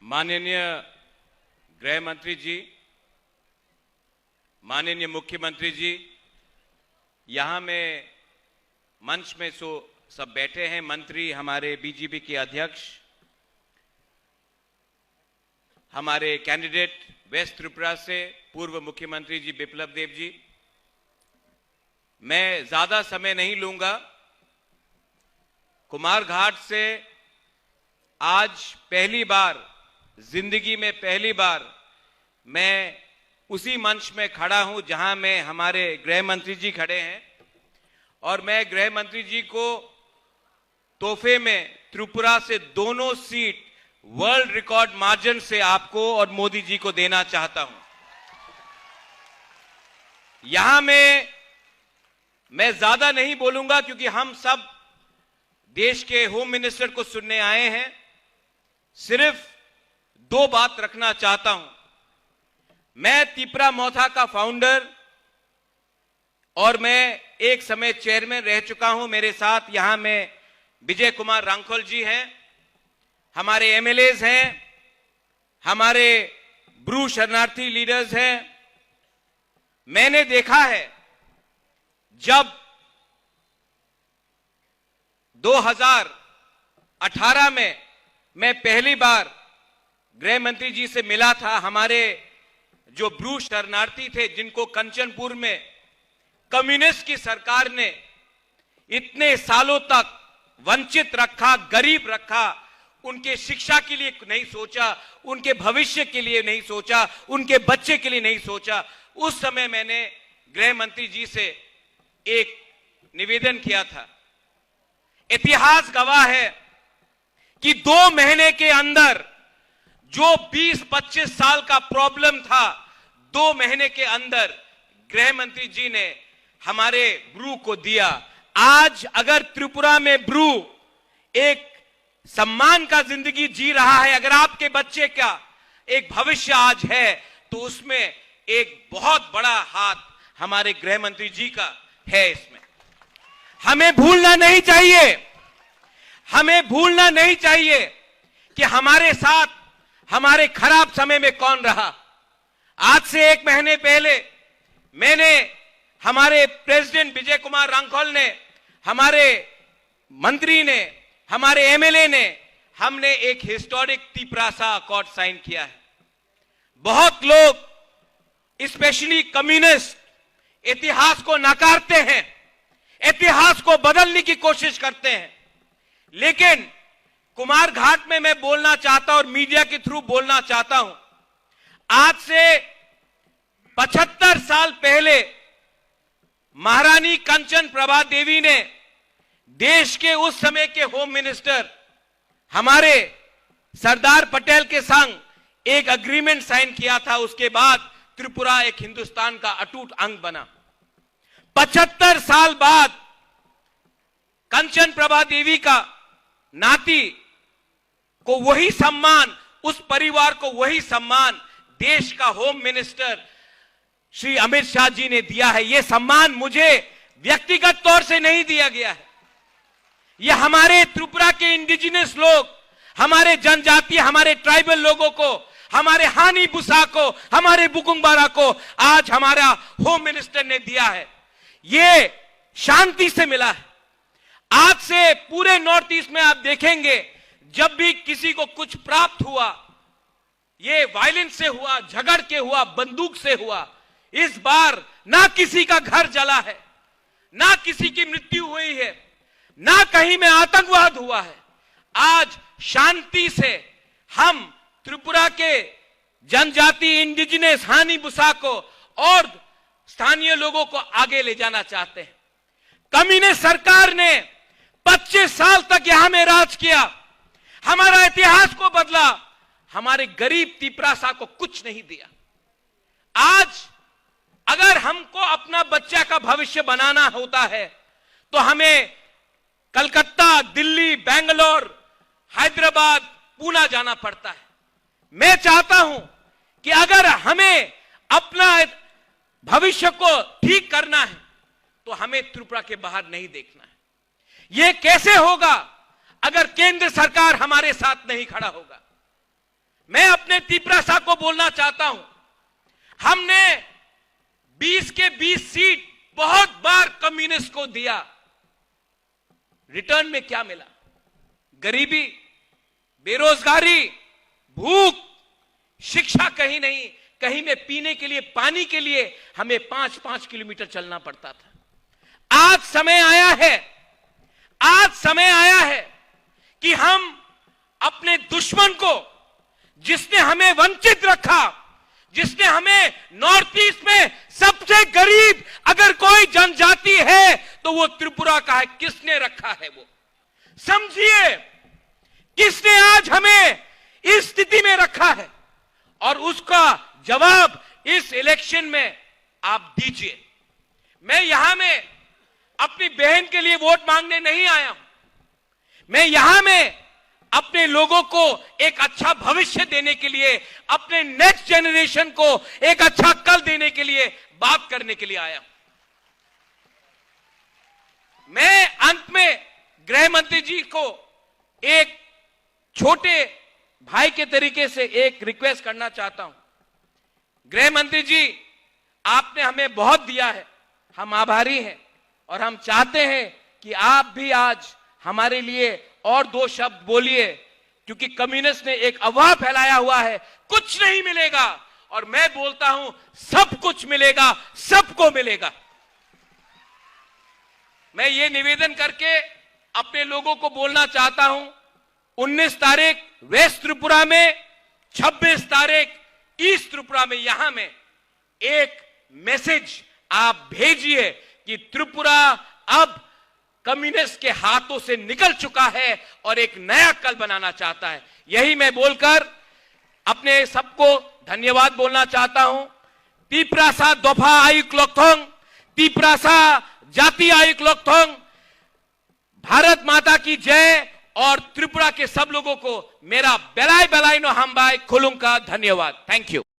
माननीय गृह मंत्री जी, माननीय मुख्यमंत्री जी, यहाँ में मंच में सब बैठे हैं। मंत्री, हमारे बीजेपी के अध्यक्ष, हमारे कैंडिडेट वेस्ट त्रिपुरा से पूर्व मुख्यमंत्री जी बिप्लब देव जी, मैं ज्यादा समय नहीं लूंगा। कुमारघाट से आज पहली बार, जिंदगी में पहली बार मैं उसी मंच में खड़ा हूं जहां में हमारे गृह मंत्री जी खड़े हैं, और मैं गृह मंत्री जी को तोहफे में त्रिपुरा से दोनों सीट वर्ल्ड रिकॉर्ड मार्जिन से आपको और मोदी जी को देना चाहता हूं। यहां में मैं ज्यादा नहीं बोलूंगा क्योंकि हम सब देश के होम मिनिस्टर को सुनने आए हैं। सिर्फ दो बात रखना चाहता हूं। मैं तिपरा मोथा का फाउंडर और मैं एक समय चेयरमैन रह चुका हूं। मेरे साथ यहां में विजय कुमार रांखोल जी हैं, हमारे एमएलएज हैं, हमारे ब्रू शरणार्थी लीडर्स हैं। मैंने देखा है जब 2018 में मैं पहली बार गृह मंत्री जी से मिला था, हमारे जो ब्रू शरणार्थी थे जिनको कंचनपुर में कम्युनिस्ट की सरकार ने इतने सालों तक वंचित रखा, गरीब रखा, उनके शिक्षा के लिए नहीं सोचा, उनके भविष्य के लिए नहीं सोचा, उनके बच्चे के लिए नहीं सोचा। उस समय मैंने गृह मंत्री जी से एक निवेदन किया था। इतिहास गवाह है कि 2 महीने के अंदर जो 20-25 साल का प्रॉब्लम था, 2 महीने के अंदर गृह मंत्री जी ने हमारे ब्रू को दिया। आज अगर त्रिपुरा में ब्रू एक सम्मान का जिंदगी जी रहा है, अगर आपके बच्चे का एक भविष्य आज है, तो उसमें एक बहुत बड़ा हाथ हमारे गृह मंत्री जी का है। इसमें हमें भूलना नहीं चाहिए, हमें भूलना नहीं चाहिए कि हमारे साथ हमारे खराब समय में कौन रहा। आज से 1 महीने पहले मैंने, हमारे प्रेसिडेंट विजय कुमार रांखोल ने, हमारे मंत्री ने, हमारे एमएलए ने, हमने एक हिस्टोरिक तिपरासा अकॉर्ड साइन किया है। बहुत लोग, स्पेशली कम्युनिस्ट, इतिहास को नकारते हैं, इतिहास को बदलने की कोशिश करते हैं, लेकिन कुमारघाट में मैं बोलना चाहता हूं और मीडिया के थ्रू बोलना चाहता हूं। आज से 75 साल पहले महारानी कंचन प्रभा देवी ने देश के उस समय के होम मिनिस्टर हमारे सरदार पटेल के संग एक एग्रीमेंट साइन किया था। उसके बाद त्रिपुरा एक हिंदुस्तान का अटूट अंग बना। 75 साल बाद कंचन प्रभा देवी का नाती को वही सम्मान, उस परिवार को वही सम्मान देश का होम मिनिस्टर श्री अमित शाह जी ने दिया है। यह सम्मान मुझे व्यक्तिगत तौर से नहीं दिया गया है, यह हमारे त्रिपुरा के इंडिजिनस लोग, हमारे जनजातीय, हमारे ट्राइबल लोगों को, हमारे हानी बुसा को, हमारे बुकुंगबारा को आज हमारा होम मिनिस्टर ने दिया है। यह शांति से मिला है। आज से पूरे नॉर्थ ईस्ट में आप देखेंगे, जब भी किसी को कुछ प्राप्त हुआ, ये वायलेंस से हुआ, झगड़ के हुआ, बंदूक से हुआ। इस बार ना किसी का घर जला है, ना किसी की मृत्यु हुई है, ना कहीं में आतंकवाद हुआ है। आज शांति से हम त्रिपुरा के जनजाति, इंडिजिनस, हानी बुसा को और स्थानीय लोगों को आगे ले जाना चाहते हैं। कम्युनिस्ट सरकार ने 25 साल तक यहां में राज किया, हमारा इतिहास को बदला, हमारे गरीब तिपरासा को कुछ नहीं दिया। आज अगर हमको अपना बच्चा का भविष्य बनाना होता है तो हमें कलकत्ता, दिल्ली, बेंगलोर, हैदराबाद, पूना जाना पड़ता है। मैं चाहता हूं कि अगर हमें अपना भविष्य को ठीक करना है तो हमें त्रिपुरा के बाहर नहीं देखना है। यह कैसे होगा अगर केंद्र सरकार हमारे साथ नहीं खड़ा होगा? मैं अपने तिपरासा को बोलना चाहता हूं, हमने 20 के 20 सीट बहुत बार कम्युनिस्ट को दिया, रिटर्न में क्या मिला? गरीबी, बेरोजगारी, भूख, शिक्षा कहीं नहीं, कहीं में पीने के लिए, पानी के लिए हमें 5-5 किलोमीटर चलना पड़ता था। आज समय आया है कि हम अपने दुश्मन को, जिसने हमें वंचित रखा, जिसने हमें नॉर्थ ईस्ट में सबसे गरीब अगर कोई जनजाति है तो वो त्रिपुरा का है, किसने रखा है? वो समझिए, किसने आज हमें इस स्थिति में रखा है और उसका जवाब इस इलेक्शन में आप दीजिए। मैं यहां में अपनी बहन के लिए वोट मांगने नहीं आया हूं, मैं यहां में अपने लोगों को एक अच्छा भविष्य देने के लिए, अपने नेक्स्ट जनरेशन को एक अच्छा कल देने के लिए बात करने के लिए आया हूं। मैं अंत में गृह मंत्री जी को एक छोटे भाई के तरीके से एक रिक्वेस्ट करना चाहता हूं। गृह मंत्री जी, आपने हमें बहुत दिया है, हम आभारी हैं और हम चाहते हैं कि आप भी आज हमारे लिए और 2 शब्द बोलिए, क्योंकि कम्युनिस्ट ने एक अफवाह फैलाया हुआ है कुछ नहीं मिलेगा, और मैं बोलता हूं सब कुछ मिलेगा, सबको मिलेगा। मैं ये निवेदन करके अपने लोगों को बोलना चाहता हूं, 19 तारीख वेस्ट त्रिपुरा में, 26 तारीख ईस्ट त्रिपुरा में, यहां में एक मैसेज आप भेजिए कि त्रिपुरा अब कम्युनिस्ट के हाथों से निकल चुका है और एक नया कल बनाना चाहता है। यही मैं बोलकर अपने सबको धन्यवाद बोलना चाहता हूं। तिपरासा दोफा आयुक लोकथोंग, तिपरासा जाति आयुक लोकथोंग, भारत माता की जय, और त्रिपुरा के सब लोगों को मेरा बेलाय बेलाय नो हमबाय खुलुंग का धन्यवाद। Thank you.